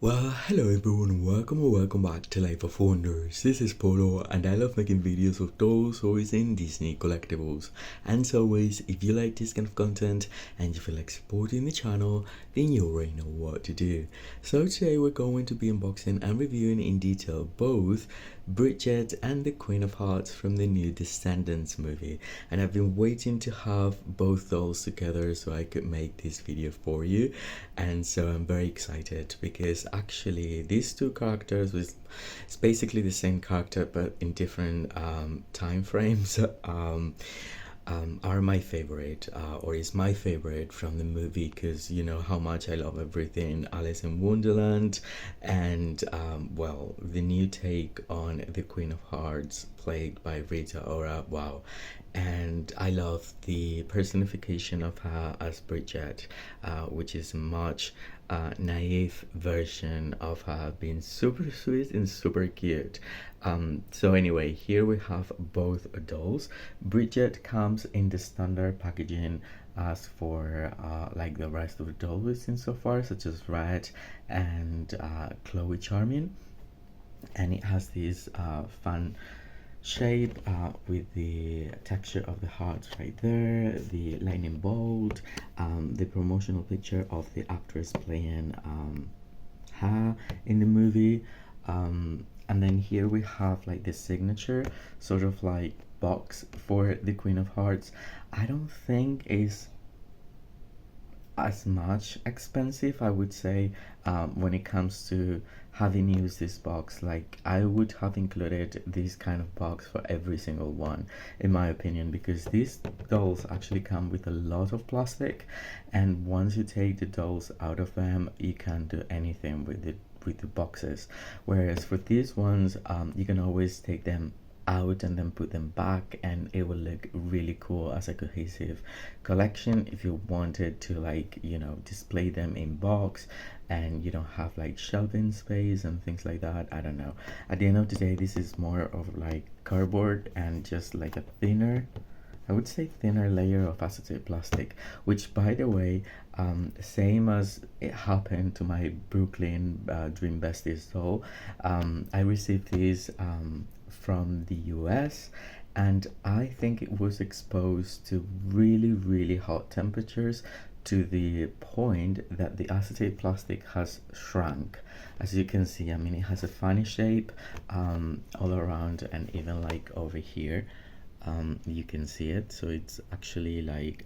Well, hello everyone, welcome or welcome back to Life of Wonders. This is Polo and I love making videos of dolls, toys and Disney collectibles. And as always, if you like this kind of content and you feel like supporting the channel, then you already know what to do. So today we're going to be unboxing and reviewing in detail both Bridget and the Queen of Hearts from the new Descendants movie. And I've been waiting to have both dolls together so I could make this video for you. And so I'm very excited because actually these two characters it's basically the same character but in different time frames. Are my favorite or is my favorite from the movie because you know how much I love everything Alice in Wonderland and well, the new take on the Queen of Hearts played by Rita Ora. Wow. And I love the personification of her as Bridget, which is much naive version of her being super sweet and super cute. So anyway, here we have both dolls. Bridget comes in the standard packaging as for like the rest of the dolls we've seen so far, such as Red and Chloe Charming, and it has this fun shape with the texture of the hearts right there, the lightning bolt, the promotional picture of the actress playing her in the movie, and then here we have like the signature sort of like box for the Queen of Hearts. I don't think is as much expensive, I would say, when it comes to having used this box. Like I would have included this kind of box for every single one in my opinion, because these dolls actually come with a lot of plastic, and once you take the dolls out of them you can't do anything with the boxes, whereas for these ones you can always take them out and then put them back and it will look really cool as a cohesive collection if you wanted to, like, you know, display them in box and you don't have like shelving space and things like that. I don't know, at the end of the day this is more of like cardboard and just like a thinner, I would say thinner layer of acetate plastic, which by the way, same as it happened to my Brooklyn Dream Besties doll, I received these from the US, and I think it was exposed to really hot temperatures to the point that the acetate plastic has shrunk. As you can see, I mean, it has a funny shape all around and even like over here. You can see it, so it's actually like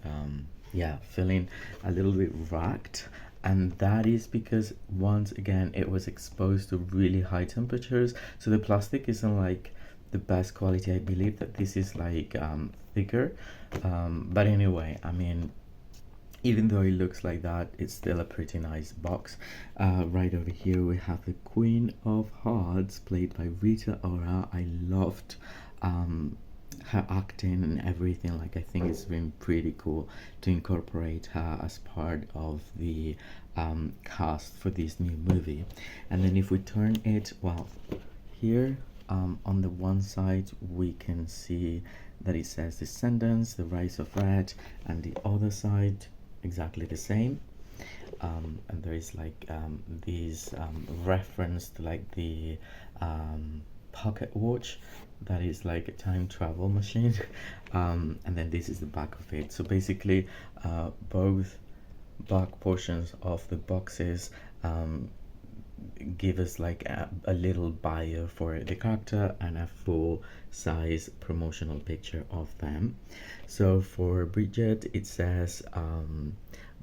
yeah, feeling a little bit racked, and that is because once again it was exposed to really high temperatures, so the plastic isn't like the best quality. I believe that this is like thicker, but anyway, I mean, even though it looks like that, it's still a pretty nice box. Right over here we have the Queen of Hearts played by Rita Ora. I loved her acting and everything. Like, I think it's been pretty cool to incorporate her as part of the cast for this new movie. And then if we turn it, well, here on the one side we can see that it says Descendants, the Rise of Red, and the other side exactly the same. And there is like these reference to like the pocket watch that is like a time travel machine. And then this is the back of it. So basically both back portions of the boxes give us like a little bio for the character and a full size promotional picture of them. So for Bridget it says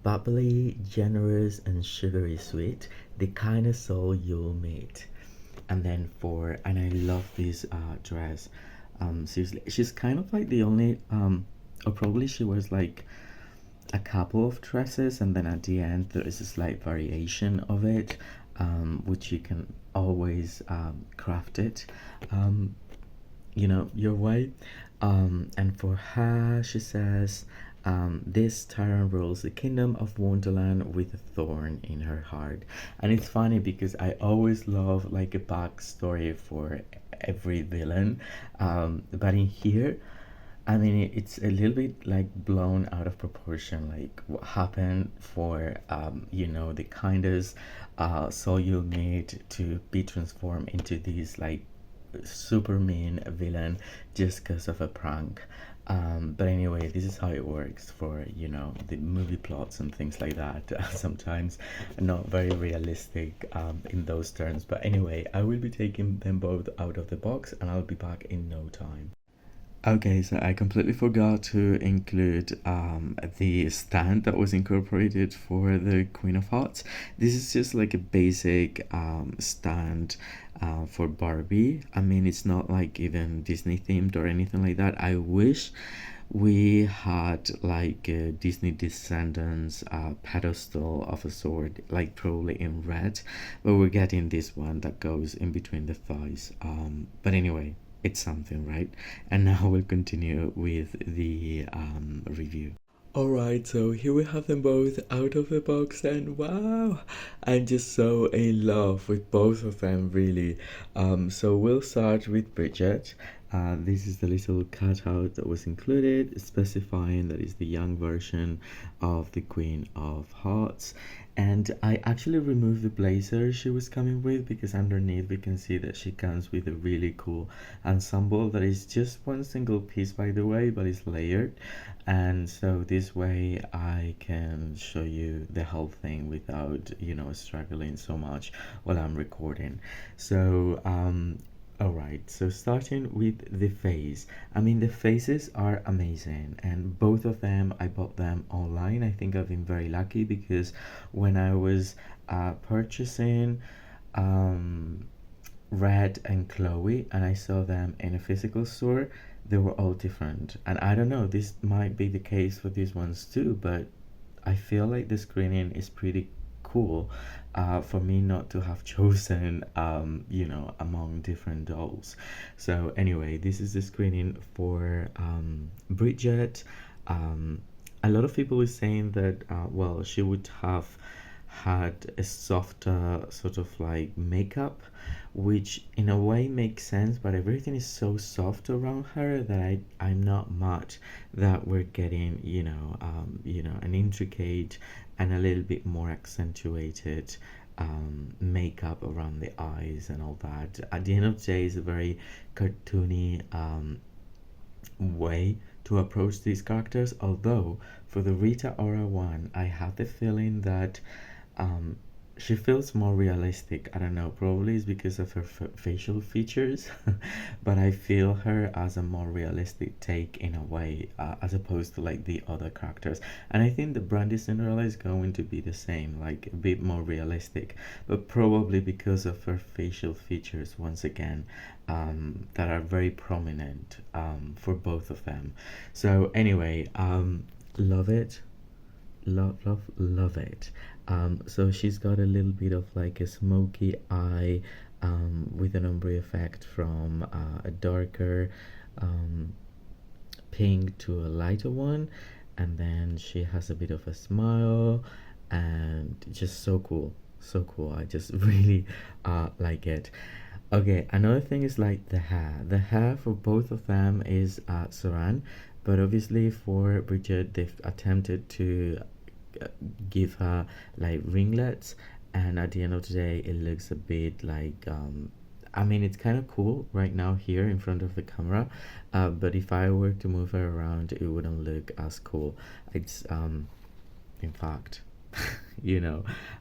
bubbly, generous and sugary sweet, the kind of soul you'll meet. And then for, and I love this dress, seriously, she's kind of like the only or probably she wears like a couple of dresses and then at the end there is a slight variation of it, which you can always craft it you know, your way. And for her she says this tyrant rules the kingdom of Wonderland with a thorn in her heart. And it's funny because I always love like a backstory for every villain, but in here I mean, it's a little bit like blown out of proportion, like what happened for, the kindest soul you'll need to be transformed into this like super mean villain just because of a prank. But anyway, this is how it works for, the movie plots and things like that. Sometimes not very realistic in those terms. But anyway, I will be taking them both out of the box and I'll be back in no time. Okay, so I completely forgot to include the stand that was incorporated for the Queen of Hearts. This is just like a basic stand for Barbie. I mean, it's not like even Disney themed or anything like that. I wish we had like a Disney Descendants pedestal of a sort, like probably in red, but we're getting this one that goes in between the thighs. But anyway, it's something, right? And now we'll continue with the review. Alright, so here we have them both out of the box, and wow, I'm just so in love with both of them, really. So we'll start with Bridget. This is the little cutout that was included, specifying that is the young version of the Queen of Hearts. And I actually removed the blazer she was coming with because underneath we can see that she comes with a really cool ensemble that is just one single piece, by the way, but it's layered. And so this way I can show you the whole thing without, struggling so much while I'm recording. So alright, so starting with the face. I mean, the faces are amazing, and both of them, I bought them online. I think I've been very lucky because when I was purchasing Red and Chloe and I saw them in a physical store, they were all different. And I don't know, this might be the case for these ones too, but I feel like the screening is pretty cool for me not to have chosen, among different dolls. So anyway, this is the screening for Bridget. A lot of people were saying that, well, she would have had a softer sort of like makeup, which in a way makes sense, but everything is so soft around her that I'm not much that we're getting, an intricate and a little bit more accentuated makeup around the eyes and all that. At the end of the day, it's a very cartoony way to approach these characters. Although for the Rita Ora one, I have the feeling that um, she feels more realistic. I don't know, probably it's because of her facial features, but I feel her as a more realistic take in a way, as opposed to like the other characters. And I think the Brandy Cinderella is going to be the same, like a bit more realistic, but probably because of her facial features once again, that are very prominent for both of them. So anyway, love it, love it. So she's got a little bit of like a smoky eye with an ombre effect from a darker um, pink to a lighter one, and then she has a bit of a smile, and just so cool, so cool. I just really like it. Okay, another thing is like the hair. The hair for both of them is saran, but obviously for Bridget they've attempted to uh, give her like ringlets, and at the end of the day it looks a bit like I mean, it's kind of cool right now here in front of the camera, but if I were to move her around it wouldn't look as cool. It's in fact,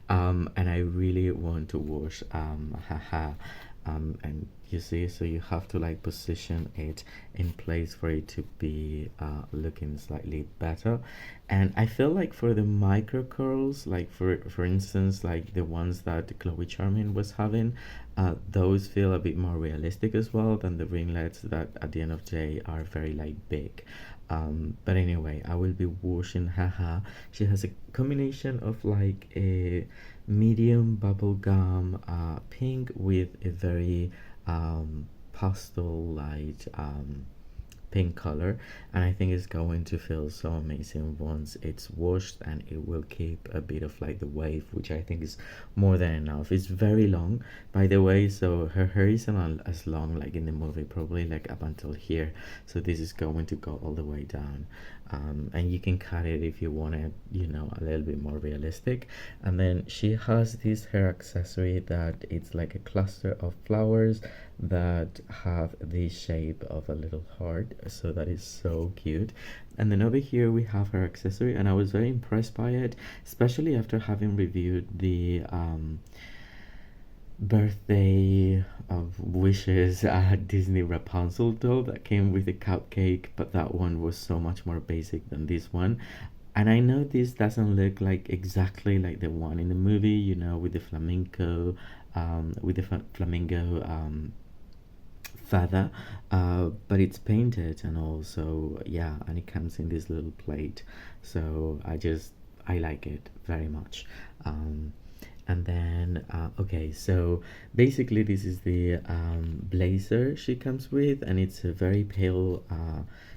and I really want to wash her hair, and you see, so you have to like position it in place for it to be looking slightly better. And I feel like for the micro curls, like for instance like the ones that Chloe Charming was having, those feel a bit more realistic as well than the ringlets that at the end of the day are very like big. But anyway, I will be washing her hair. She has a combination of like a medium bubblegum pink with a very pastel light pink color, and I think it's going to feel so amazing once it's washed, and it will keep a bit of like the wave, which I think is more than enough. It's very long, by the way, so her hair isn't as long like in the movie, probably like up until here, so this is going to go all the way down. And you can cut it if you want it, you know, a little bit more realistic. And then she has this hair accessory that it's like a cluster of flowers that have the shape of a little heart, so that is so cute. And then over here we have her accessory, and I was very impressed by it, especially after having reviewed the birthday of wishes Disney Rapunzel doll that came with a cupcake, but that one was so much more basic than this one. And I know this doesn't look like exactly like the one in the movie, you know, with the flamenco, flamingo feather, but it's painted, and also, yeah, and it comes in this little plate, so I like it very much. And then okay, so basically this is the blazer she comes with, and it's a very pale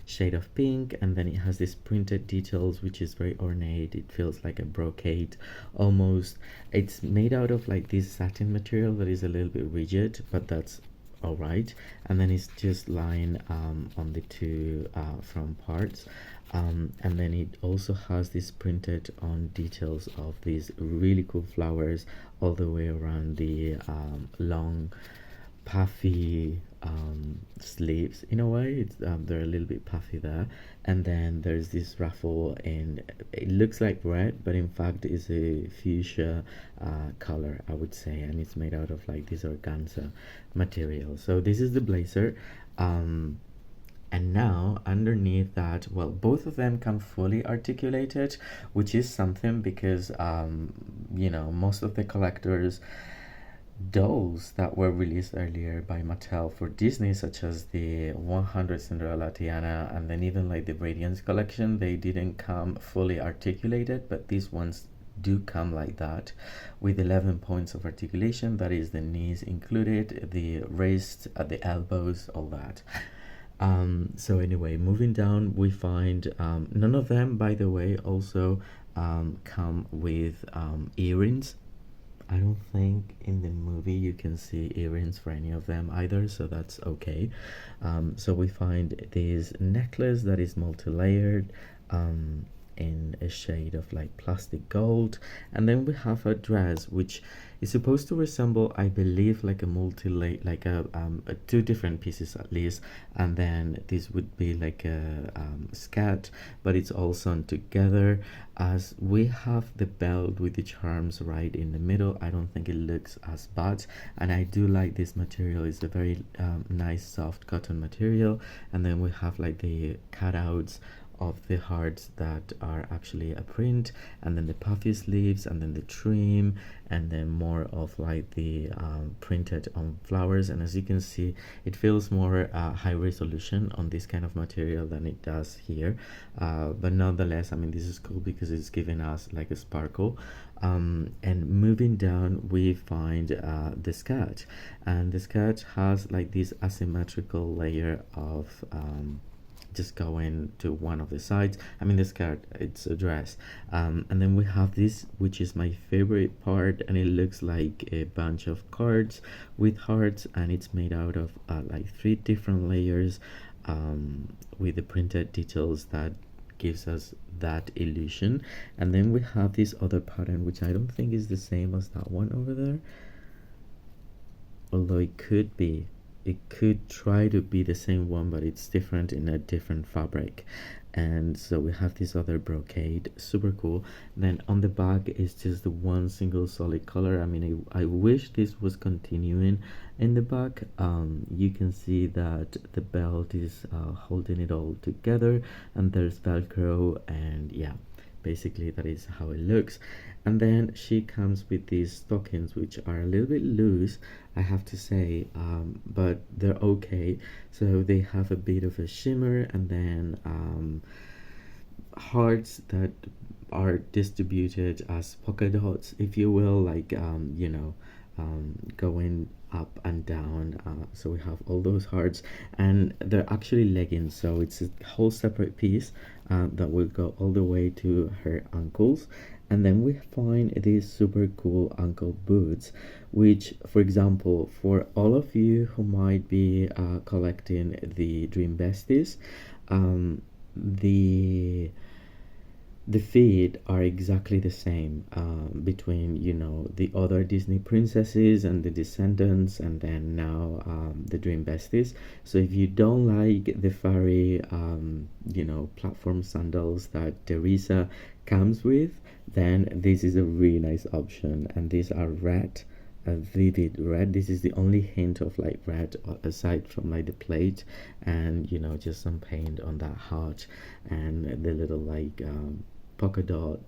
shade of pink, and then it has this printed details which is very ornate. It feels like a brocade almost. It's made out of like this satin material that is a little bit rigid, but that's all right. And then it's just lying on the two front parts, and then it also has this printed on details of these really cool flowers all the way around the long puffy sleeves. In a way, it's they're a little bit puffy there, and then there's this ruffle, and it looks like red, but in fact is a fuchsia color, I would say, and it's made out of like this organza material. So this is the blazer. And now underneath that, well, both of them come fully articulated, which is something because you know, most of the collectors dolls that were released earlier by Mattel for Disney, such as the 100 Cinderella Tiana, and then even like the Radiance collection, they didn't come fully articulated, but these ones do come like that, with 11 points of articulation. That is the knees included, the wrist, the elbows, all that. So anyway, moving down, we find none of them, by the way, also come with earrings. I don't think in the movie you can see earrings for any of them either, so that's okay. So we find this necklace that is multi-layered, in a shade of like plastic gold, and then we have a dress which is supposed to resemble, I believe, like a multi-layer, like a two different pieces at least, and then this would be like a skirt, but it's all sewn together. As we have the belt with the charms right in the middle, I don't think it looks as bad, and I do like this material. It's a very nice soft cotton material, and then we have like the cutouts of the hearts that are actually a print, and then the puffy sleeves, and then the trim, and then more of like the printed on flowers. And as you can see, it feels more high resolution on this kind of material than it does here, but nonetheless, I mean, this is cool because it's giving us like a sparkle. And moving down, we find the skirt, and the skirt has like this asymmetrical layer of just going to one of the sides. I mean, the skirt, it's a dress, and then we have this, which is my favorite part, and it looks like a bunch of cards with hearts, and it's made out of like 3 different layers, with the printed details that gives us that illusion. And then we have this other pattern, which I don't think is the same as that one over there, although it could be. It could try to be the same one, but it's different in a different fabric. And so we have this other brocade, super cool. Then on the back is just the one single solid color. I mean, I wish this was continuing in the back. You can see that the belt is holding it all together, and there's Velcro, and yeah, basically that is how it looks. And then she comes with these stockings, which are a little bit loose, I have to say, but they're okay. So they have a bit of a shimmer, and then hearts that are distributed as polka dots, if you will, like you know, going up and down. So we have all those hearts, and they're actually leggings, so it's a whole separate piece that will go all the way to her ankles. And then we find these super cool ankle boots, which, for example, for all of you who might be collecting the Dream Besties, the feet are exactly the same between, you know, the other Disney princesses and the Descendants, and then now the Dream Besties. So if you don't like the furry you know, platform sandals that Teresa comes with, then this is a really nice option. And these are red, a vivid red. This is the only hint of like red aside from like the plate, and you know, just some paint on that heart and the little like polka dot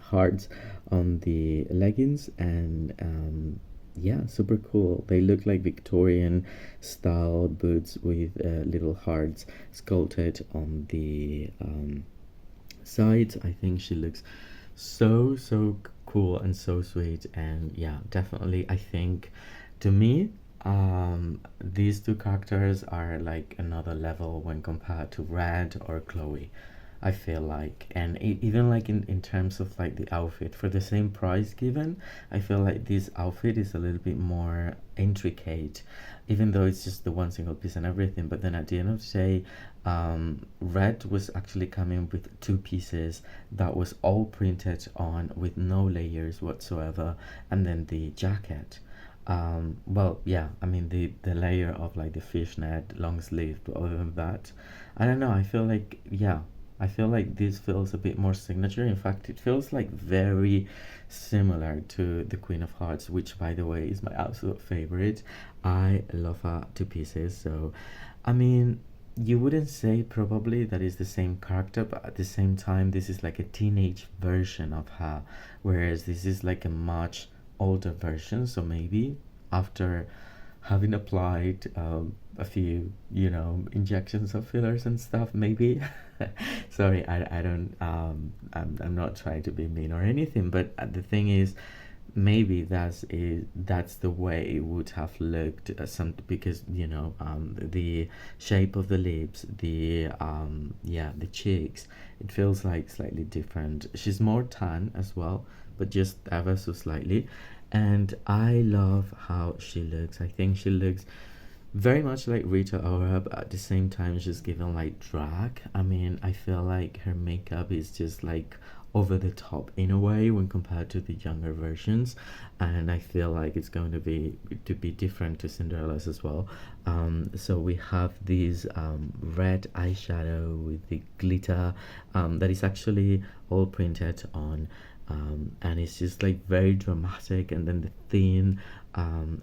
hearts on the leggings. And yeah, super cool. They look like Victorian style boots with little hearts sculpted on the sides. I think she looks so cool and so sweet. And yeah, definitely, I think, to me, these two characters are like another level when compared to Red or Chloe, I feel like. And even like in terms of like the outfit, for the same price given, I feel like this outfit is a little bit more intricate, even though it's just the one single piece and everything. But then at the end of the day, Red was actually coming with two pieces that was all printed on with no layers whatsoever, and then the jacket. Well, yeah, I mean the layer of like the fishnet long sleeve, but other than that, I don't know. I feel like, yeah, I feel like this feels a bit more signature. In fact, it feels like very similar to the Queen of Hearts, which, by the way, is my absolute favorite. I love her to pieces. So, I mean, you wouldn't say probably that is the same character, but at the same time, this is like a teenage version of her, whereas this is like a much older version. So maybe after having applied a few, you know, injections of fillers and stuff, maybe. Sorry, I don't I'm not trying to be mean or anything, but the thing is, maybe that's the way it would have looked, some, because you know, the shape of the lips, the yeah, the cheeks, it feels like slightly different. She's more tan as well, but just ever so slightly. And I love how she looks. I think she looks very much like Rita Ora, but at the same time she's given like drag. I mean, I feel like her makeup is just like over the top in a way when compared to the younger versions, and I feel like it's going to be different to Cinderella's as well. So we have this red eyeshadow with the glitter that is actually all printed on, and it's just like very dramatic. And then the thin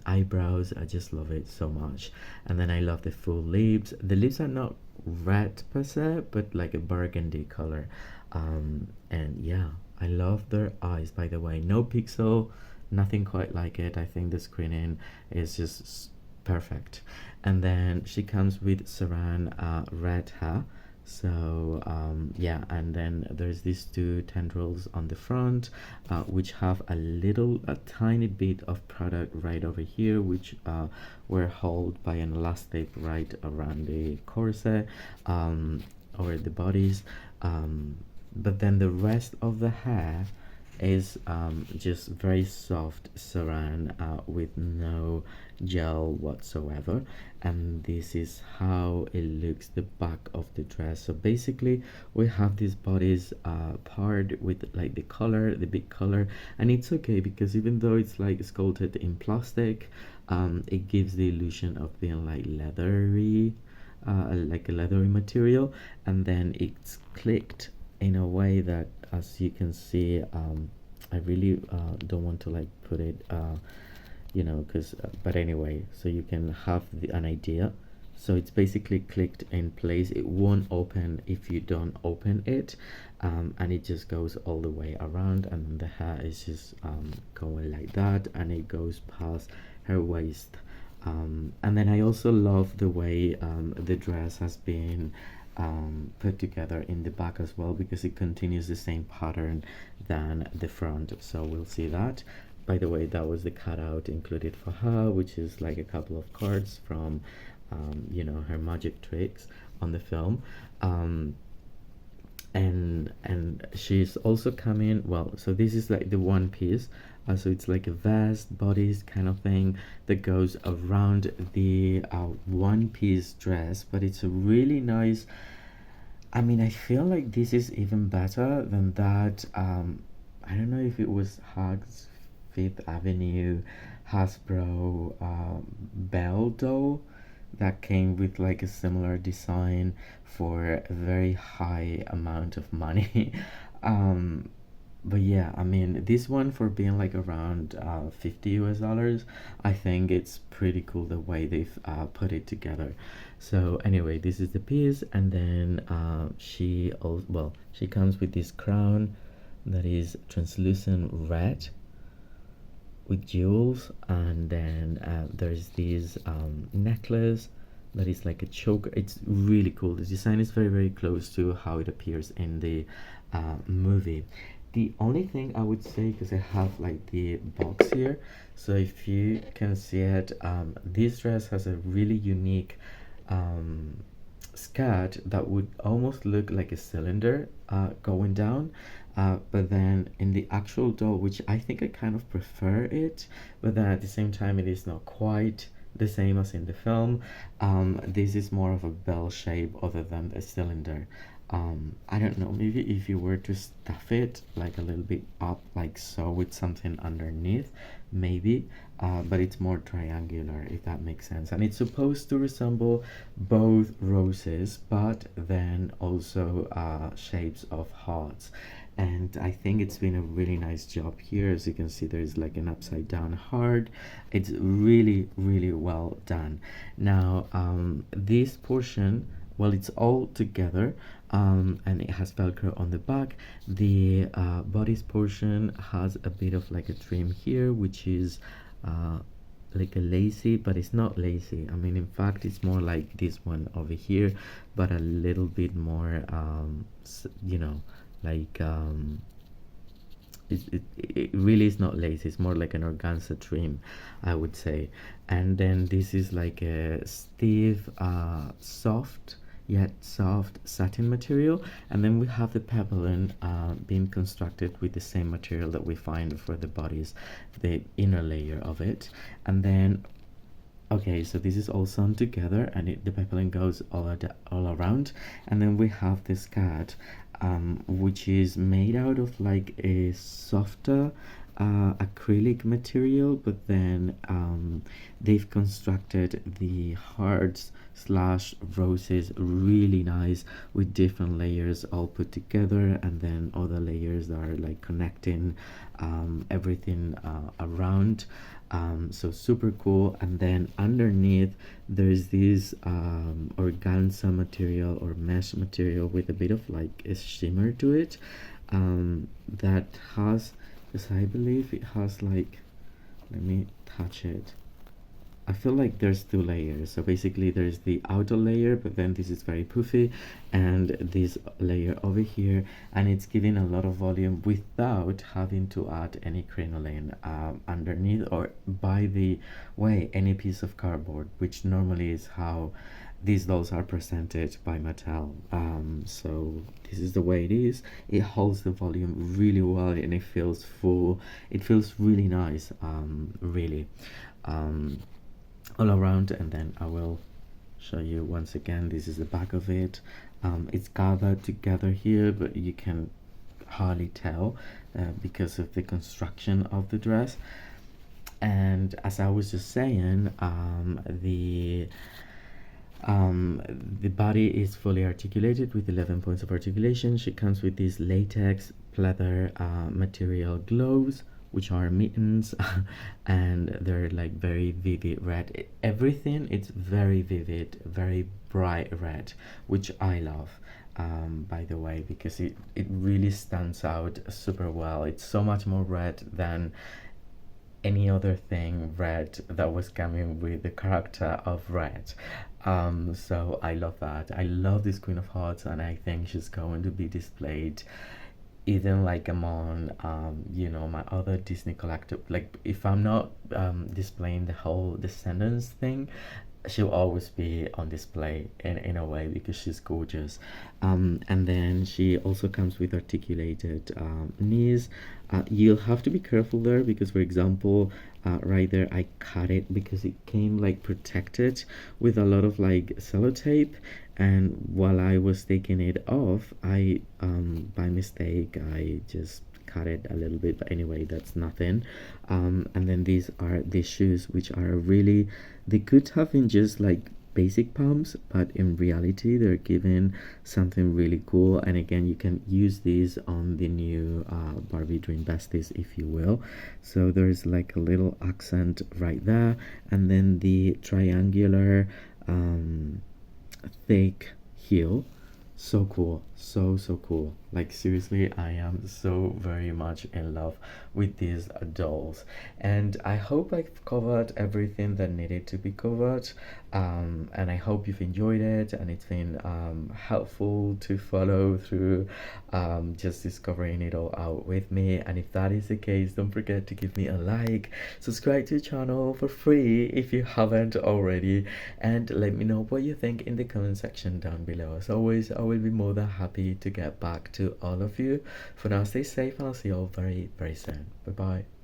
eyebrows, I just love it so much. And then I love the full lips. The lips are not red per se, but like a burgundy color. And yeah, I love their eyes, by the way. No pixel, nothing quite like it. I think the screening is just perfect. And then she comes with saran red hair. So yeah, and then there's these two tendrils on the front, which have a tiny bit of product right over here, which were held by an elastic right around the corset, or the bodies. But then the rest of the hair is just very soft saran with no gel whatsoever. And this is how it looks, the back of the dress. So basically we have this bodies part with like the color, the big color. And it's okay, because even though it's like sculpted in plastic, it gives the illusion of being like leathery, like a leathery material. And then it's clicked in a way that, as you can see, I really don't want to like put it you know, because but anyway, so you can have an idea. So it's basically clicked in place. It won't open if you don't open it, and it just goes all the way around, and the hair is just going like that, and it goes past her waist. And then I also love the way the dress has been put together in the back as well, because it continues the same pattern than the front. So we'll see that. by the way, that was the cutout included for her, which is like a couple of cards from you know, her magic tricks on the film. And she's also coming, well, so this is like the one piece, so it's like a vest bodice kind of thing that goes around the one piece dress, but it's a really nice, I mean, I feel like this is even better than that. I don't know if it was Hugs Fifth Avenue Hasbro Belle doll that came with like a similar design for a very high amount of money. um but yeah, I mean, this one, for being like around 50 US dollars, I think it's pretty cool the way they've put it together. So anyway, this is the piece, and then she comes with this crown that is translucent red with jewels, and then there's this necklace that is like a choker. It's really cool. The design is very, very close to how it appears in the movie. The only thing I would say, because I have like the box here, so if you can see it, this dress has a really unique skirt that would almost look like a cylinder going down, but then in the actual doll, which I think I kind of prefer it, but then at the same time it is not quite the same as in the film. This is more of a bell shape other than a cylinder. I don't know, maybe if you were to stuff it like a little bit up like so with something underneath, maybe, but it's more triangular, if that makes sense. And it's supposed to resemble both roses, but then also shapes of hearts. And I think it's been a really nice job here. As you can see, there's like an upside down heart. It's really, really well done. Now this portion, well, it's all together, and it has Velcro on the back. The bodice portion has a bit of like a trim here, which is like a lacy, but it's not lacy. I mean, in fact, it's more like this one over here, but a little bit more you know, like it really is not lacy. It's more like an organza trim, I would say. And then this is like a stiff soft, yet soft satin material, and then we have the peplum being constructed with the same material that we find for the bodies, the inner layer of it. And then okay, so this is all sewn together, and the peplum goes all around. And then we have this skirt, which is made out of like a softer acrylic material, but then they've constructed the hearts slash roses really nice with different layers all put together, and then other layers that are like connecting everything around. So super cool. And then underneath there's this organza material or mesh material with a bit of like a shimmer to it, that has, because I believe it has like, let me touch it, I feel like there's two layers. So basically there's the outer layer, but then this is very puffy, and this layer over here, and it's giving a lot of volume without having to add any crinoline underneath, or by the way, any piece of cardboard, which normally is how these dolls are presented by Mattel. So this is the way it is. It holds the volume really well, and it feels full. It feels really nice, really. All around. And then I will show you once again. This is the back of it. It's gathered together here, but you can hardly tell because of the construction of the dress. And as I was just saying, the body is fully articulated with 11 points of articulation. She comes with these latex pleather material gloves, which are mittens, and they're like very vivid red. Everything, it's very vivid, very bright red, which I love, by the way, because it really stands out super well. It's so much more red than any other thing red that was coming with the character of Red. So I love that. I love this Queen of Hearts, and I think she's going to be displayed even like among you know, my other Disney collectible, like if I'm not displaying the whole Descendants thing, she'll always be on display in a way because she's gorgeous. And then she also comes with articulated knees. You'll have to be careful there because, for example, right there I cut it because it came like protected with a lot of like sellotape, and while I was taking it off, I by mistake I just cut it a little bit, but anyway, that's nothing. And then these are the shoes, which are really, they could have been just like basic pumps, but in reality they're giving something really cool. And again, you can use these on the new Barbie Dream Besties, if you will. So there's like a little accent right there, and then the triangular thick heel. So cool, so cool. Like seriously, I am so very much in love with these dolls, and I hope I've covered everything that needed to be covered. And I hope you've enjoyed it, and it's been helpful to follow through, just discovering it all out with me. And if that is the case, don't forget to give me a like, subscribe to the channel for free if you haven't already, and let me know what you think in the comment section down below. As always, I will be more than happy to get back to all of you. For now, stay safe, and I'll see you all very soon. Bye bye.